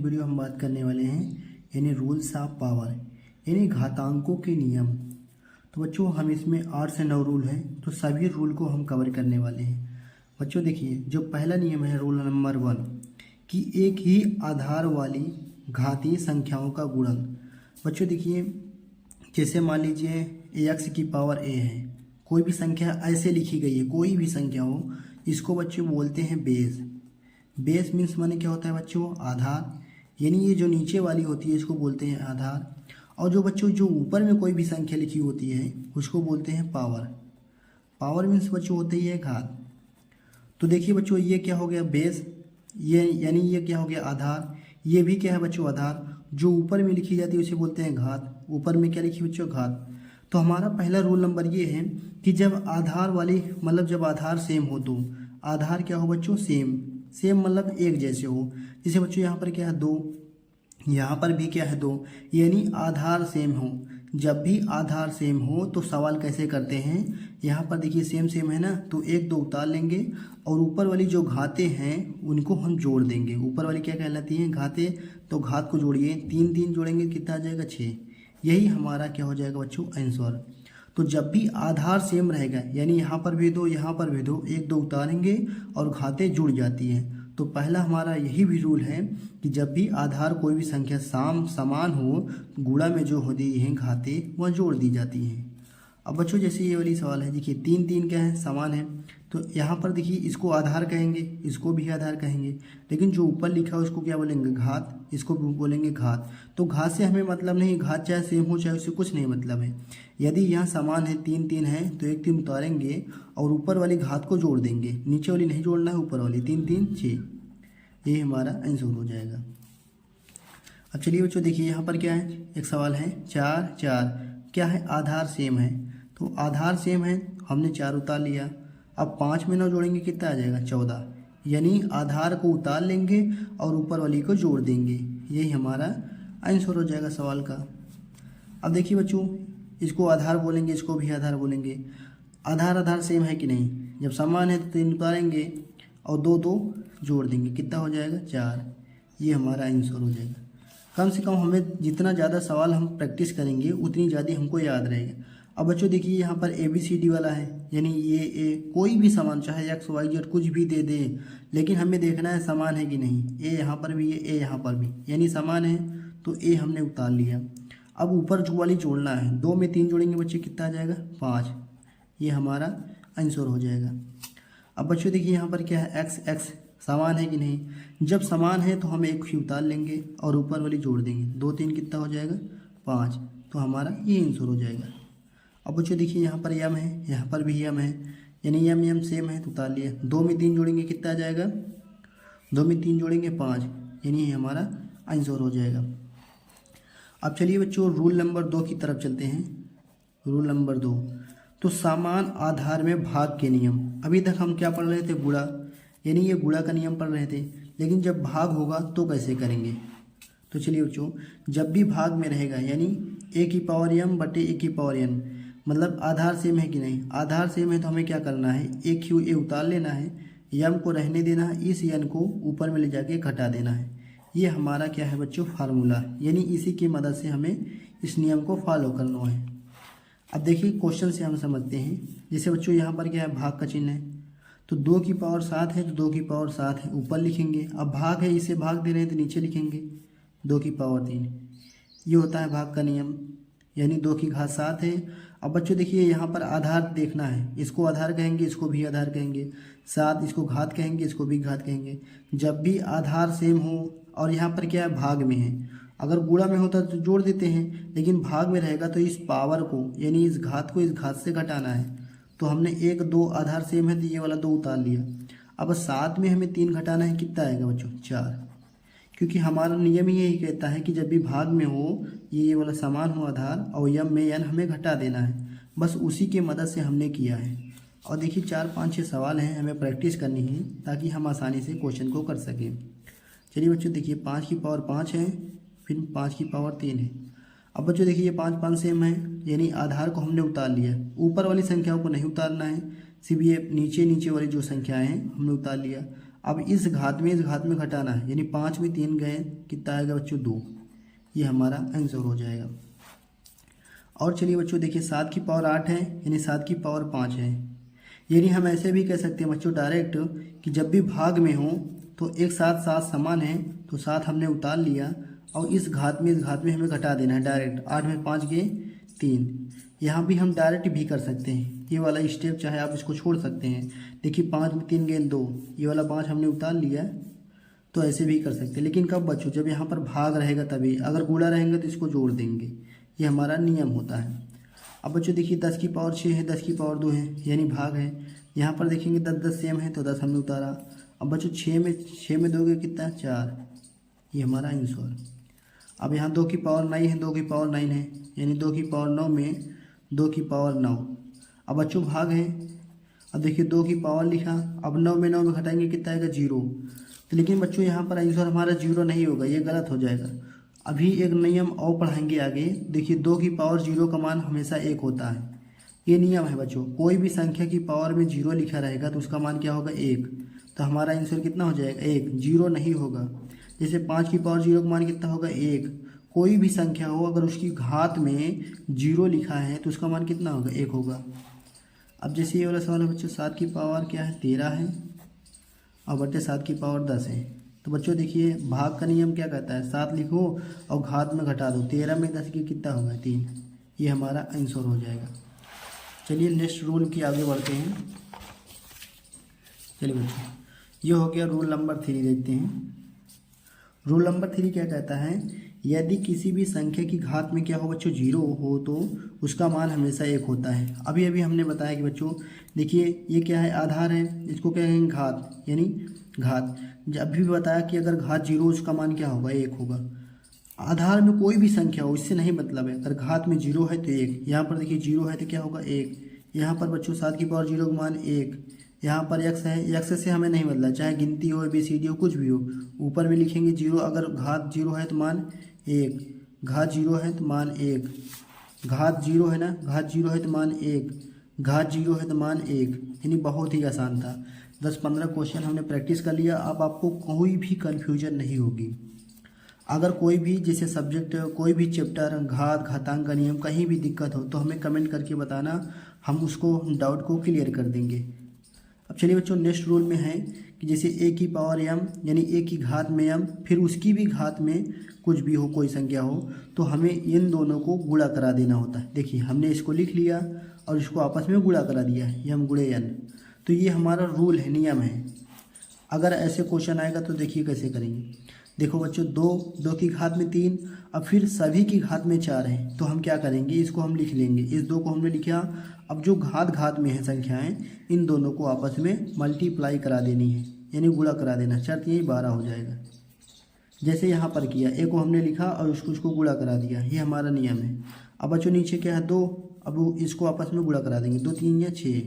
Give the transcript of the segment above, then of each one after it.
Video हम बात करने वाले हैं यानी रूल्स ऑफ पावर यानी घातांकों के नियम। तो बच्चों हम इसमें 8 से 9 रूल हैं, तो सभी रूल को हम कवर करने वाले हैं। बच्चों देखिए, जो पहला नियम है रूल नंबर 1 कि एक ही आधार वाली घातीय संख्याओं का गुणन। बच्चों देखिए, जैसे मान लीजिए x की पावर a है, कोई भी संख्या ऐसे लिखी गई है, कोई भी संख्या हो, इसको बच्चों बोलते हैं बेस। बेस मीन्स माने क्या होता है बच्चों, आधार। यानी ये जो नीचे वाली होती है इसको बोलते हैं आधार, और जो बच्चों जो ऊपर में कोई भी संख्या लिखी होती है उसको बोलते हैं पावर। पावर मीन्स बच्चों होती है घात। तो देखिए बच्चों, ये क्या हो गया बेस, ये यानी ये क्या हो गया आधार, ये भी क्या है बच्चों आधार। जो ऊपर में लिखी जाती है उसे बोलते हैं घात। ऊपर में क्या लिखी बच्चों, घात। तो हमारा पहला रूल नंबर ये है कि जब आधार वाली मतलब जब आधार सेम हो तो आधार क्या हो बच्चों, सेम। सेम मतलब एक जैसे हो। जैसे बच्चों यहाँ पर क्या है 2, यहाँ पर भी क्या है 2, यानी आधार सेम हो। जब भी आधार सेम हो तो सवाल कैसे करते हैं, यहाँ पर देखिए सेम सेम है ना, तो 1 2 उतार लेंगे और ऊपर वाली जो घातें हैं उनको हम जोड़ देंगे। ऊपर वाली क्या कहलाती हैं, घातें। तो घात को जोड़िए, 3 3 जोड़ेंगे कितना आ जाएगा 6। यही हमारा क्या हो जाएगा बच्चों, आंसर। तो जब भी आधार सेम रहेगा यानी यहाँ पर भी 2 यहाँ पर भी 2, 1 2 उतारेंगे और घातें जुड़ जाती हैं। तो पहला हमारा यही भी रूल है कि जब भी आधार कोई भी संख्या समान हो, गुणा में जो होती हैं घातें वह जोड़ दी जाती हैं। अब बच्चों जैसे ये वाली सवाल है, देखिए 3 3 क्या है, समान है। तो यहाँ पर देखिए इसको आधार कहेंगे, इसको भी आधार कहेंगे, लेकिन जो ऊपर लिखा है उसको क्या बोलेंगे, घात। इसको भी बोलेंगे घात। तो घात से हमें मतलब नहीं, घात चाहे सेम हो चाहे उससे कुछ नहीं मतलब है। यदि यहाँ समान है 3 3 है तो 1 3 उतारेंगे और ऊपर वाली घात को जोड़ देंगे, नीचे वाली नहीं जोड़ना है, ऊपर वाली। 3 3 6, ये हमारा आंसर हो जाएगा। अब चलिए बच्चों देखिए यहाँ पर क्या है, एक सवाल है 4 4 क्या है, आधार सेम है। तो आधार सेम है, हमने 4 उतार लिया। अब 5 में 9 जोड़ेंगे कितना आ जाएगा, 14। यानी आधार को उतार लेंगे और ऊपर वाली को जोड़ देंगे, यही हमारा आंसर हो जाएगा सवाल का। अब देखिए बच्चों, इसको आधार बोलेंगे, इसको भी आधार बोलेंगे। आधार आधार सेम है कि नहीं, जब समान है तो 3 उतारेंगे और 2 2 जोड़ देंगे, कितना हो जाएगा 4। ये हमारा आंसर हो जाएगा। कम से कम हमें जितना ज़्यादा सवाल हम प्रैक्टिस करेंगे उतनी ज़्यादा हमको याद रहेगा। अब बच्चों देखिए यहाँ पर ABCD वाला है, यानी ये ए कोई भी समान, चाहे XYZ कुछ भी दे दे, लेकिन हमें देखना है समान है कि नहीं। ए यहाँ पर भी है, ए यहाँ पर भी, यानी समान है, तो ए हमने उतार लिया। अब ऊपर जो वाली जोड़ना है, 2 में 3 जोड़ेंगे बच्चे कितना आ जाएगा, 5। ये हमारा आंसर हो जाएगा। अब बच्चों देखिए यहाँ पर क्या है, x x समान है कि नहीं। जब समान है तो हम 1 ही उतार लेंगे और ऊपर वाली जोड़ देंगे, 2 3 कितना हो जाएगा 5। तो हमारा ये आंसर हो जाएगा। अब बच्चों देखिए यहाँ पर यम है, यहाँ पर भी यम है, यानी यम यम सेम है तो उतार लिया। 2 में 3 जोड़ेंगे कितना आ जाएगा, 2 में 3 जोड़ेंगे 5, यानी ये हमारा आंसर हो जाएगा। अब चलिए बच्चों रूल नंबर 2 की तरफ चलते हैं। रूल नंबर 2, तो समान आधार में भाग के नियम। अभी तक हम क्या पढ़ रहे थे, गुणा, यानी ये गुणा का नियम पढ़ रहे थे, लेकिन जब भाग होगा तो कैसे करेंगे। तो चलिए बच्चों, जब भी भाग में रहेगा यानी a की पावर m बटे a की पावर n, मतलब आधार सेम है कि नहीं। आधार सेम है तो हमें क्या करना है, एक क्यू ए उतार लेना है, m को रहने देना है, इस n को ऊपर में ले जाके घटा देना है। ये हमारा क्या है बच्चों, फार्मूला, यानी इसी की मदद से हमें इस नियम को फॉलो करना है। अब देखिए क्वेश्चन से हम समझते हैं। जैसे बच्चों यहाँ पर क्या है, भाग का चिन्ह है, तो 2 की पावर 7 है तो 2 की पावर 7 है ऊपर लिखेंगे। अब भाग है, इसे भाग दे रहे हैं तो नीचे लिखेंगे 2 की पावर 3। ये होता है भाग का नियम, यानी 2 की घात 7 है। अब बच्चों देखिए यहाँ पर आधार देखना है, इसको आधार कहेंगे, इसको भी आधार कहेंगे। 7 इसको घात कहेंगे, इसको भी घात कहेंगे। जब भी आधार सेम हो और यहाँ पर क्या है, भाग में है, अगर गुणा में होता तो जोड़ देते हैं, लेकिन भाग में रहेगा तो इस पावर को यानी इस घात को इस घात से घटाना है। तो हमने 1 2 आधार सेम है तो ये वाला 2 उतार लिया। अब 7 में हमें 3 घटाना है, कितना आएगा बच्चों 4, क्योंकि हमारा नियम ही यही कहता है कि जब भी भाग में हो ये वाला समान हो आधार और यम में n हमें घटा देना है। बस उसी की मदद से हमने किया है। और देखिए 4 5 6 सवाल हैं, हमें प्रैक्टिस करनी है ताकि हम आसानी से क्वेश्चन को कर सकें। चलिए बच्चों देखिए 5 की पावर 5 है, फिर 5 की पावर 3 है। अब बच्चों देखिए ये 5 5 सेम है, यानी आधार को हमने उतार लिया, ऊपर वाली संख्याओं को नहीं उतारना है, सिर्फ ये नीचे नीचे वाली जो संख्याएं हैं हमने उतार लिया। अब इस घात में घटाना है, यानी 5 में 3 गए, कितना आएगा बच्चों 2। ये हमारा आंसर हो जाएगा। और चलिए बच्चों देखिए 7 की पावर 8 है, यानी 7 की पावर 5 है। यानी हम ऐसे भी कह सकते हैं बच्चों डायरेक्ट कि जब भी भाग में हो तो एक साथ 7 समान है, तो 7 हमने उतार लिया और इस घात में हमें घटा देना है डायरेक्ट। 8 में 5 गए 3। यहाँ भी हम डायरेक्ट भी कर सकते हैं ये वाला स्टेप, चाहे आप इसको छोड़ सकते हैं। देखिए 5 में 3 गए 2, ये वाला 5 हमने उतार लिया, तो ऐसे भी कर सकते हैं। लेकिन कब बच्चों, जब यहाँ पर भाग रहेगा तभी, अगर गुणा रहेंगे तो इसको जोड़ देंगे, ये हमारा नियम होता है। अब बच्चों देखिए 10 की पावर 6 है, 10 की पावर 2 है, यानी भाग है। यहाँ पर देखेंगे 10 सेम है, तो 10 हमने उतारा। अब बच्चों 6 में 2 कितना 4, ये हमारा आंसर। अब यहाँ 2 की पावर 9 है, 2 की पावर 9 है, यानी 2 की पावर 9 में 2 की पावर 9। अब बच्चों भाग है। अब देखिए 2 की पावर लिखा, अब 9 में घटाएंगे कितना आएगा 0। तो लेकिन बच्चों यहाँ पर आंसर हमारा 0 नहीं होगा, ये गलत हो जाएगा। अभी एक नियम और पढ़ाएंगे आगे। देखिए 2 की पावर 0 का मान हमेशा 1 होता है, ये नियम है बच्चों। कोई भी संख्या की पावर में 0 लिखा रहेगा तो उसका मान क्या होगा 1, तो हमारा आंसर कितना हो जाएगा 1, 0 नहीं होगा। जैसे 5 की पावर 0 का मान कितना होगा 1। कोई भी संख्या हो अगर उसकी घात में 0 लिखा है तो उसका मान कितना होगा 1 होगा। अब जैसे ये वाला सवाल है बच्चों, 7 की पावर क्या है 13 है और बच्चे 7 की पावर 10 है। तो बच्चों देखिए भाग का नियम क्या कहता है, 7 लिखो और घात में घटा दो, 13 में 10 की कितना होगा 3, ये हमारा आंसर हो जाएगा। चलिए नेक्स्ट रूल की आगे बढ़ते हैं। चलिए बच्चों ये हो गया रूल नंबर 3, देखते हैं। रूल नंबर 3 क्या कहता है, यदि किसी भी संख्या की घात में क्या हो बच्चों 0 हो तो उसका मान हमेशा 1 होता है। अभी अभी हमने बताया कि बच्चों देखिए ये क्या है, आधार है, इसको क्या कहेंगे घात, यानी घात। जब भी बताया कि अगर घात 0 उसका मान क्या होगा 1 होगा। आधार में कोई भी संख्या हो इससे नहीं मतलब है, अगर घात में 0 है तो 1। यहाँ पर देखिए 0 है तो क्या होगा 1। यहाँ पर बच्चों 7 की पावर 0 का मान 1। यहाँ पर x है, x से हमें नहीं बदला, चाहे गिनती हो ABCD हो कुछ भी हो, ऊपर में लिखेंगे 0। अगर घात 0 है तो मान 1, घात 0 है तो मान 1, घात 0 है ना, घात 0 है तो मान 1, घात 0 है तो मान 1। यानी बहुत ही आसान था। 10-15 क्वेश्चन हमने प्रैक्टिस कर लिया, अब आपको कोई भी कन्फ्यूजन नहीं होगी। अगर कोई भी जैसे सब्जेक्ट कोई भी चैप्टर घात घातांक का नियम कहीं भी दिक्कत हो तो हमें कमेंट करके बताना, हम उसको डाउट को क्लियर कर देंगे। अब चलिए बच्चों नेक्स्ट रूल में है कि जैसे a की पावर m, यानी a की घात में m, फिर उसकी भी घात में कुछ भी हो, कोई संख्या हो, तो हमें इन दोनों को गुणा करा देना होता है। देखिए हमने इसको लिख लिया और इसको आपस में गुणा करा दिया है, m गुणे n। तो ये हमारा रूल है, नियम है। अगर ऐसे क्वेश्चन आएगा तो देखिए कैसे करेंगे। देखो बच्चों 2 की घात में 3, अब फिर सभी की घात में 4 है, तो हम क्या करेंगे, इसको हम लिख लेंगे। इस 2 को हमने लिखा। अब जो घात में है संख्याएं, इन दोनों को आपस में मल्टीप्लाई करा देनी है, यानी गुणा करा देना। शर्त यही 12 हो जाएगा। जैसे यहाँ पर किया, एक को हमने लिखा और उसको गुणा करा दिया, ये हमारा नियम है। अब बच्चों नीचे क्या है 2, अब इसको आपस में गुणा करा देंगे, 2 3 या 6,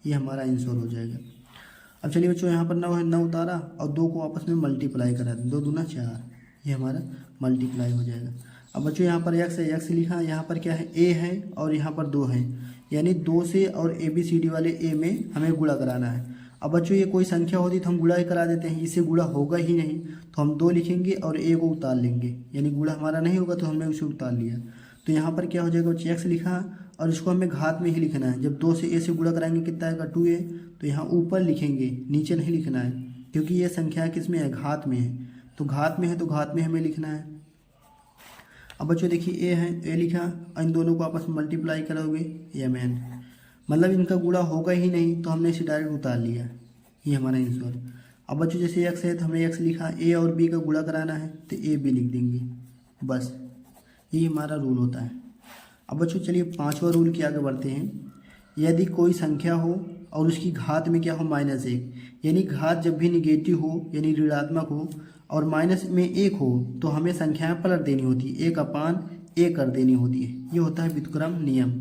ये हमारा आंसर हो जाएगा। अब चलिए बच्चों यहाँ पर 9 है, 9 उतारा और 2 को आपस में मल्टीप्लाई करा दें, 2 दूना 4, ये हमारा मल्टीप्लाई हो जाएगा। अब बच्चों यहाँ पर x है, x लिखा, यहाँ पर क्या है a है और यहाँ पर 2 है, यानी 2 से और ABCD वाले a में हमें गुणा कराना है। अब बच्चों ये कोई संख्या होती तो हम गुणा ही करा देते हैं, इससे गुणा होगा ही नहीं, तो हम 2 लिखेंगे और a को उतार लेंगे, यानी गुणा हमारा नहीं होगा तो हमने उसे उतार लिया। तो यहाँ पर क्या हो जाएगा बच्चे x लिखा और इसको हमें घात में ही लिखना है। जब 2 से a से गुणा कराएंगे कितना आएगा 2a, तो यहाँ ऊपर लिखेंगे, नीचे नहीं लिखना है, क्योंकि ये संख्या किस में है, घात में है। तो घात में है तो घात में हमें लिखना है। अब बच्चों देखिए a है, a लिखा और इन दोनों को आपस में मल्टीप्लाई करोगे mn, मतलब इनका गुणा होगा ही नहीं, तो हमने इसे डायरेक्ट उतार लिया, ये हमारा आंसर। अब बच्चों जैसे x है तो हमने x लिखा, a और b का गुणा कराना है तो a b लिख देंगे, बस ये हमारा रूल होता है। अब बच्चों चलिए 5वां रूल के आगे बढ़ते हैं। यदि कोई संख्या हो और उसकी घात में क्या हो -1, यानी घात जब भी निगेटिव हो यानी ऋणात्मक हो और माइनस में 1 हो तो हमें संख्याएं पलट देनी होती है, 1/a कर देनी होती है, ये होता है व्युत्क्रम नियम।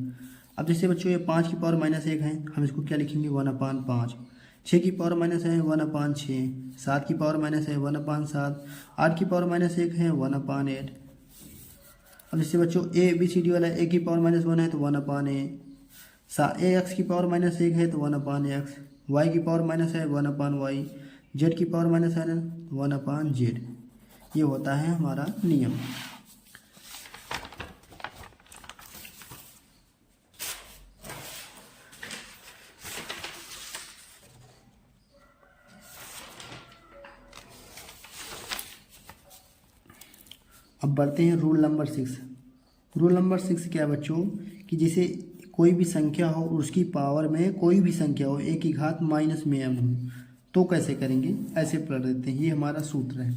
अब जैसे बच्चों ये 5 की पावर -1 है, हम इसको क्या लिखेंगे 1/5। 6 की पावर -1 है 1/6, 7 की पावर -1 है 1/7, 8 की पावर -1 है 1/8। अब जैसे बच्चों ABCD वाला a की पावर -1 है तो 1/a, ax की पावर -1 है तो 1/x, y की पावर माइनस है 1/y, जेड की पावर माइनस एन 1/z, ये होता है हमारा नियम। अब बढ़ते हैं रूल नंबर 6। रूल नंबर 6 क्या है बच्चों कि जैसे कोई भी संख्या हो उसकी पावर में कोई भी संख्या हो एक की घात माइनस में m हो तो कैसे करेंगे, ऐसे पढ़ देते हैं, ये हमारा सूत्र है।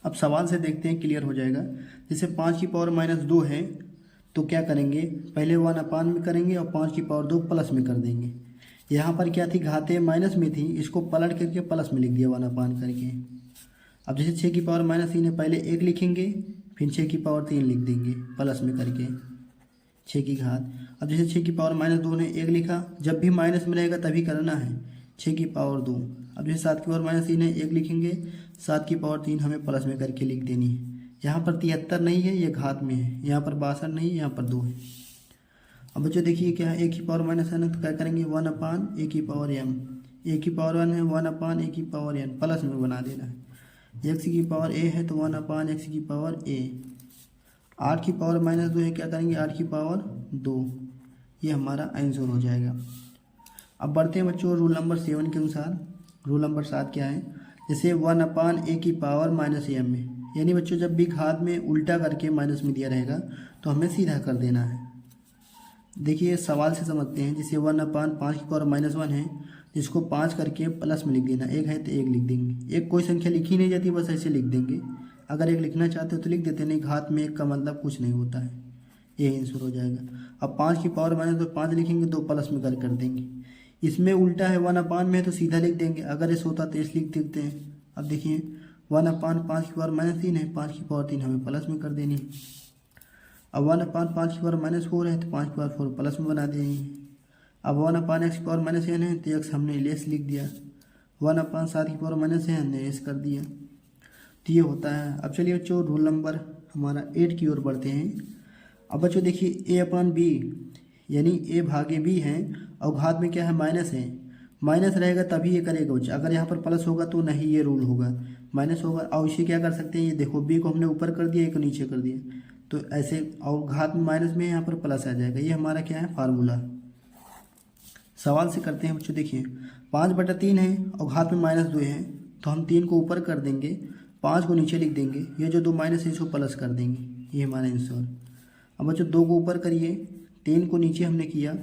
अब सवाल से देखते हैं, क्लियर हो जाएगा। जैसे 5 की पावर माइनस 2 है तो क्या करेंगे, पहले 1/, में करेंगे और 5 की पावर 2 प्लस में कर देंगे। यहाँ पर क्या थी, घातें माइनस में थी, इसको पलट करके प्लस में लिख दिया 1/, करके। अब जैसे 6 की पावर -3 है, पहले 1 लिखेंगे फिर 6 की पावर 3 लिख देंगे प्लस में करके 6 की घात। अब जैसे 6 की पावर -2 ने 1 लिखा, जब भी माइनस में रहेगा तभी करना है, 6 की पावर 2। अब जैसे 7 की पावर -3 है, 1 लिखेंगे, 7 की पावर 3 हमें प्लस में करके लिख देनी है। यहाँ पर 73 नहीं है, ये घात में है, यहाँ पर 62 नहीं है, यहाँ पर 2 है। अब बच्चों देखिए क्या है, 1 की पावर -n है तो क्या करेंगे 1/a की पावर m, a की पावर 1 है 1/a की पावर n, प्लस में बना देना है। x की पावर a है तो 1/x की पावर a। 8 की पावर -2 है, क्या करेंगे 8 की पावर 2, ये हमारा आंसर हो जाएगा। अब बढ़ते हैं बच्चों रूल नंबर 7 के अनुसार। रूल नंबर 7 क्या है, जैसे 1/a की पावर -m में, यानी बच्चों जब भी घात में उल्टा करके माइनस में दिया रहेगा तो हमें सीधा कर देना है। देखिए सवाल से समझते हैं, जैसे 1/5 की पावर -1 है, जिसको 5 करके प्लस में लिख देना, 1 है तो 1 लिख देंगे। एक कोई संख्या लिखी नहीं जाती, बस ऐसे लिख देंगे। अगर 1 लिखना चाहते हो तो लिख देते, नहीं घात में 1 का मतलब कुछ नहीं होता है, ये आंसर हो जाएगा। अब 5 की पावर -2 5 लिखेंगे, 2 प्लस में कर देंगे। इसमें उल्टा है 1/, में है तो सीधा लिख देंगे, अगर ऐसे होता तो इस लिख देते हैं। अब देखिए 1/5 की पावर -3 है, 5 की पावर 3 हमें प्लस में कर देनी है। अब 1/5 की पावर -4 है तो 5 की पावर 4 प्लस में बना देनी है। अब 1/x की पावर -n है तो x हमने लेस लिख दिया, 1/7 की पावर -n ने लेस कर दिया, तो ये होता है। अब चलिए बच्चों रूल नंबर हमारा 8 की ओर बढ़ते हैं। अब बच्चों देखिए a/b यानी a भागे b है और घात में क्या है माइनस है, माइनस रहेगा तभी ये करेगा बच्चा, अगर यहाँ पर प्लस होगा तो नहीं, ये रूल होगा, माइनस होगा। और इसे क्या कर सकते हैं, ये देखो b को हमने ऊपर कर दिया, a को नीचे कर दिया, तो ऐसे, और घात में माइनस में यहाँ पर प्लस आ जाएगा, ये हमारा क्या है फार्मूला। सवाल से करते हैं बच्चों, देखिए 5/3 है और घात में -2 है, तो हम 3 को ऊपर कर देंगे, 5 को नीचे लिख देंगे, ये जो 2 माइनस है इसको प्लस कर देंगे, ये हमारा आंसर। अब बच्चों 2 को ऊपर करिए, 3 को नीचे हमने किया,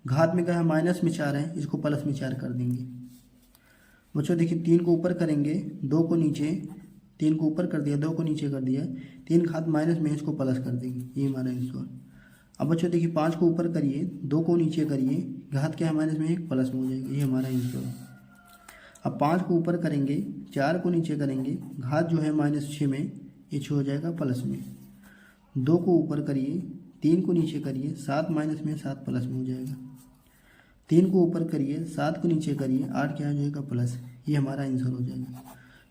घात में क्या है माइनस में 4 है, इसको प्लस में 4 कर देंगे। बच्चों देखिए 3 को ऊपर करेंगे, 2 को नीचे, 3 को ऊपर कर दिया, 2 को नीचे कर दिया, 3 घात माइनस में इसको प्लस कर देंगे, ये हमारा आंसर। अब बच्चों देखिए 5 को ऊपर करिए, 2 को नीचे करिए, घात क्या है माइनस में 1 प्लस में हो जाएगा, ये हमारा आंसर। अब 5 को ऊपर करेंगे, 4 को नीचे करेंगे, घात जो है -6 में, ये 6 हो जाएगा प्लस में। 2 को ऊपर करिए, 3 को नीचे करिए, 7 माइनस में 7 प्लस में हो जाएगा। 3 को ऊपर करिए, 7 को नीचे करिए, 8 क्या हो जाएगा प्लस, ये हमारा आंसर हो जाएगा।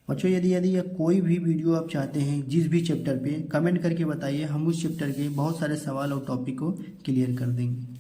बच्चों यदि कोई भी वीडियो आप चाहते हैं जिस भी चैप्टर पे, कमेंट करके बताइए, हम उस चैप्टर के बहुत सारे सवाल और टॉपिक को क्लियर कर देंगे।